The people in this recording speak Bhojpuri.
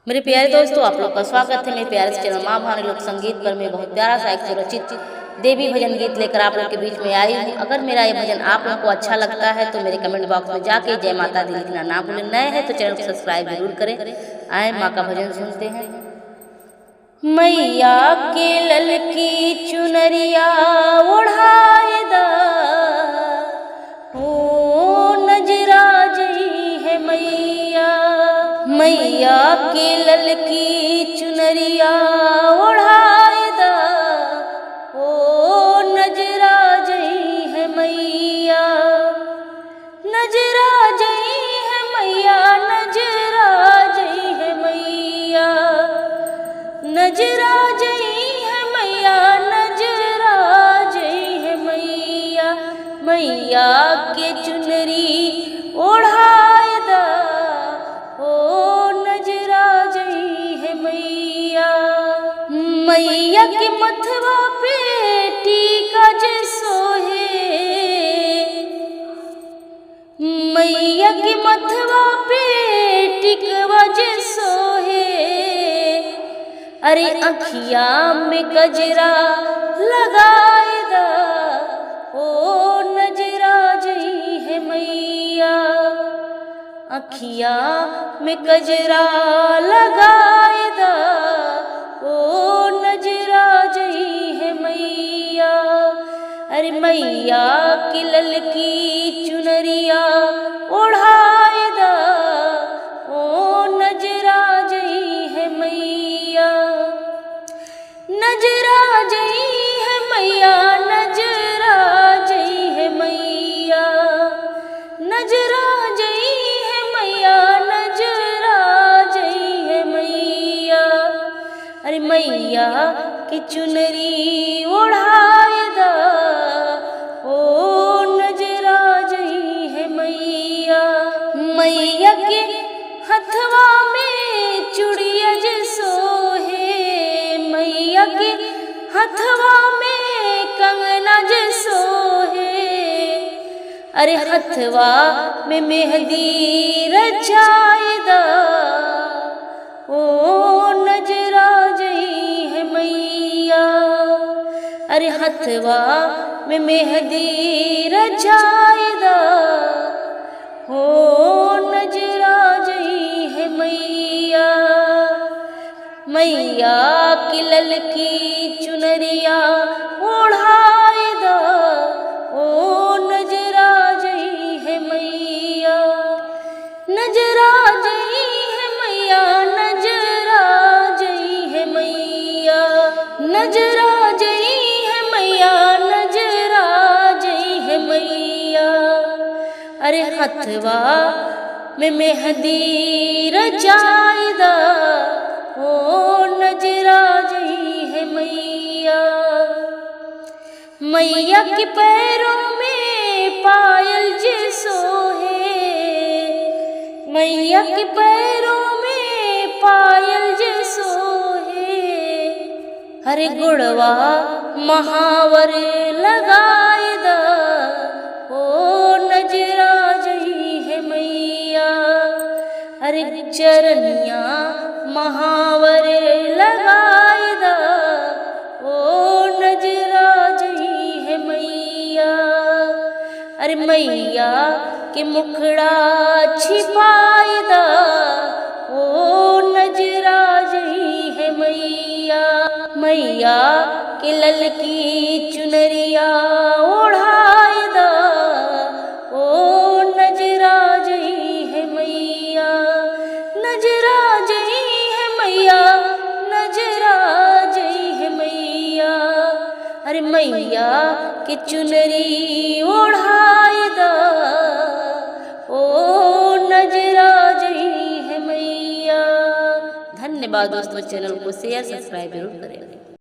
मेरे प्यारे दोस्तों, आप लोग का स्वागत है मेरे प्यारे से चैनल माँ भवानी लोक संगीत पर। मैं बहुत प्यारा सा एक सुरचित देवी भजन गीत लेकर आप लोग के बीच में आई हूँ। अगर मेरा ये भजन आप लोग को अच्छा लगता है तो मेरे कमेंट बॉक्स में जाके जय माता दी लिखना ना भूलें। नए हैं तो चैनल को सब्सक्राइब जरूर करें। आए माँ का भजन सुनते हैं। मैया के ललकी चुनरिया ओढ़ाए दा, ओ नजरा जई है मैया। मैया के ललकी चुनरिया ओढ़ाए दा, ओ नजरा जई है मैया। नजरा जई है मैया, नजरा जई है मैया। नजरा जई है मैया, नजरा जई है मैया। मैया के चुनरी ओढ़ाए दा, ओ नजरा जई है मैया। मैया के मथवा पे टीका जे सोहे, मैया के मथवा पे टिकवा जे सोहे। अरे अखिया में गजरा लगाए दा, ओ नजरा जई है मैया। अखिया में गजरा लगाए दा, ओ नजरा जई है मैया। अरे मैया की ललकी चुनरिया ओढ़ाए दा, ओ नजरा जई है मैया। नजरा जई है मैया, नजरा जई है मैया। नजरा जई है मैया, नजरा जई है मैया। अरे मैया की चुनरी ओढ़ाए दा, ओ नजरा जई है मैया। मैया के हथवा में चूड़िया जे सोहे, मैया के हथवा में कंगना जे सोहे। अरे हथवा में मेहंदी रचाए दा, ओ नजरा जई है मैया। अरे हथवा में मेहंदी रचाए दा, ओ नजरा जई है मैया। मैया की ललकी चुनरिया ओढ़ाए दा, ओ नजरा जई है मैया। नजरा जई है मैया, नजरा जई है मैया। नजरा जई है मैया, नजरा जई है मैया। अरे हथवा में मेहंदी रचाए दा, ओ नजरा जई है मैया। मैया के पैरों में पायल जे सोहे, मैया के पैरों में पायल जे सोहे। हरे गुड़वा महावर लगाए दा, ओ नजरा जई है मैया। अरे चरनिया महावर लगाए दा, ओ नजरा जई है मैया। अरे मैया के मुखड़ा छिपाए दा, ओ नजरा जई है मैया। मैया के ललकी चुनरिया ओढ़ाए दा, ओ नजरा जई है मैया। नजरा जई है मैया, नजरा जई है मैया। अरे मैया के चुनरी ओढ़ाए दा, ओ नजरा जई है मैया। धन्यवाद दोस्तों, चैनल को शेयर सब्सक्राइब जरूर करें।